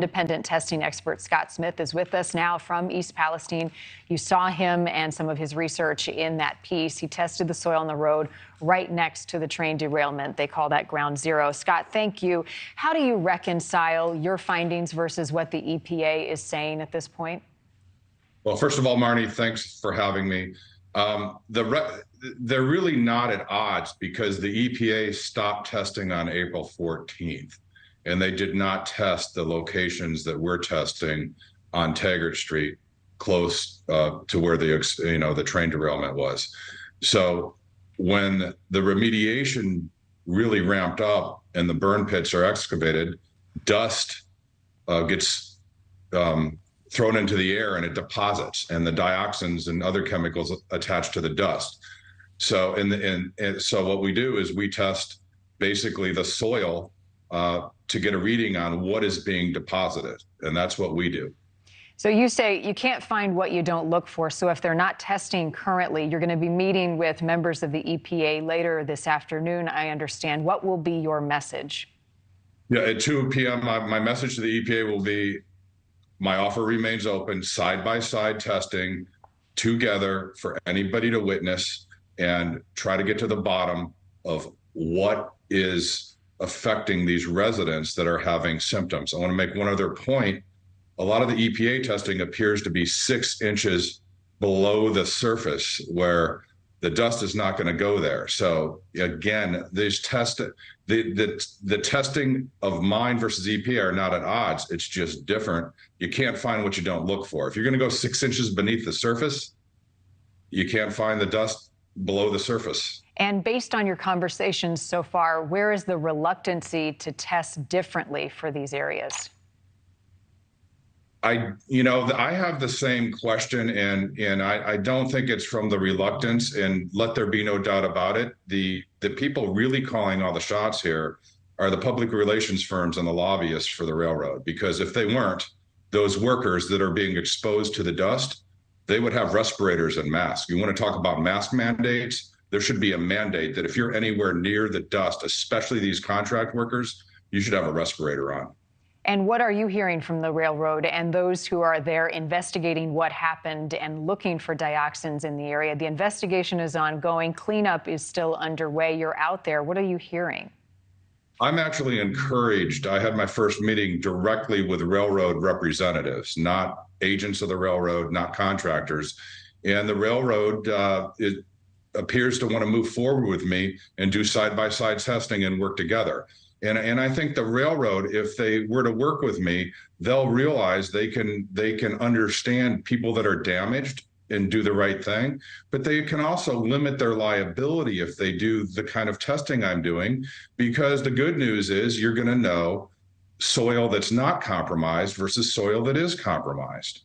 Independent testing expert Scott Smith is with us now from East Palestine. You saw him and some of his research in that piece. He tested the soil on the road right next to the train derailment. They call that ground zero. Scott, thank you. How do you reconcile your findings versus what the EPA is saying at this point? Well, first of all, Marnie, thanks for having me. They're really not at odds because the EPA stopped testing on April 14th. And they did not test the locations that we're testing on Taggart Street, close to where the train derailment was. So when the remediation really ramped up and the burn pits are excavated, dust gets thrown into the air and it deposits, and the dioxins and other chemicals attach to the dust. So so what we do is we test basically the soil to get a reading on what is being deposited. And that's what we do. So you say you can't find what you don't look for. So if they're not testing currently, you're going to be meeting with members of the EPA later this afternoon, I understand. What will be your message? Yeah, at 2 p.m., my message to the EPA will be, my offer remains open, side-by-side testing together for anybody to witness and try to get to the bottom of what is affecting these residents that are having symptoms. I want to make one other point. A lot of the EPA testing appears to be 6 inches below the surface where the dust is not going to go there. So again, the testing of mine versus EPA are not at odds. It's just different. You can't find what you don't look for. If you're going to go 6 inches beneath the surface, you can't find the dust below the surface. And based on your conversations so far, where is the reluctancy to test differently for these areas? I have the same question, and I don't think it's from the reluctance, and let there be no doubt about it. The people really calling all the shots here are the public relations firms and the lobbyists for the railroad, because if they weren't, those workers that are being exposed to the dust, they would have respirators and masks. You want to talk about mask mandates? There should be a mandate that if you're anywhere near the dust, especially these contract workers, you should have a respirator on. And what are you hearing from the railroad and those who are there investigating what happened and looking for dioxins in the area? The investigation is ongoing. Cleanup is still underway. You're out there. What are you hearing? I'm actually encouraged. I had my first meeting directly with railroad representatives, not agents of the railroad, not contractors. And the railroad appears to want to move forward with me and do side-by-side testing and work together. And I think the railroad, if they were to work with me, they'll realize they can understand people that are damaged and do the right thing, but they can also limit their liability if they do the kind of testing I'm doing, because the good news is you're going to know soil that's not compromised versus soil that is compromised.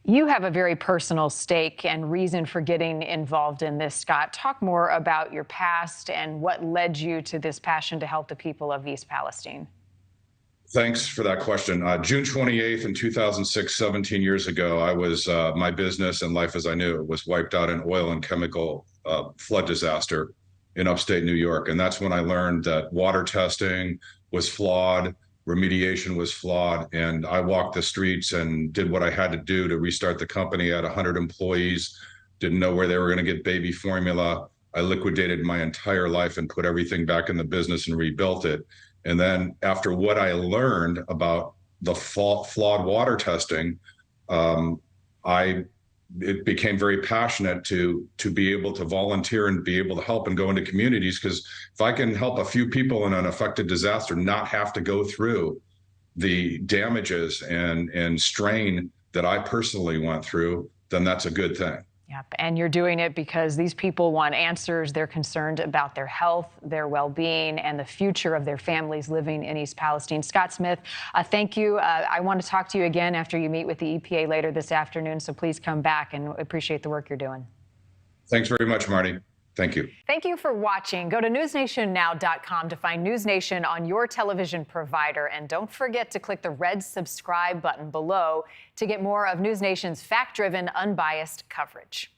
You have a very personal stake and reason for getting involved in this, Scott. Talk more about your past and what led you to this passion to help the people of East Palestine. Thanks for that question. June 28th in 2006, 17 years ago, I was my business and life as I knew it was wiped out in oil and chemical flood disaster in upstate New York. And that's when I learned that water testing was flawed, remediation was flawed, and I walked the streets and did what I had to do to restart the company. I had 100 employees, didn't know where they were going to get baby formula. I liquidated my entire life and put everything back in the business and rebuilt it. And then after what I learned about the flawed water testing, it became very passionate to be able to volunteer and be able to help and go into communities, because if I can help a few people in an affected disaster not have to go through the damages and strain that I personally went through, then that's a good thing. Yep. And you're doing it because these people want answers. They're concerned about their health, their well-being, and the future of their families living in East Palestine. Scott Smith, thank you. I want to talk to you again after you meet with the EPA later this afternoon, so please come back, and appreciate the work you're doing. Thanks very much, Marty. Thank you. Thank you for watching. Go to NewsNationNow.com to find NewsNation on your television provider. And don't forget to click the red subscribe button below to get more of NewsNation's fact-driven, unbiased coverage.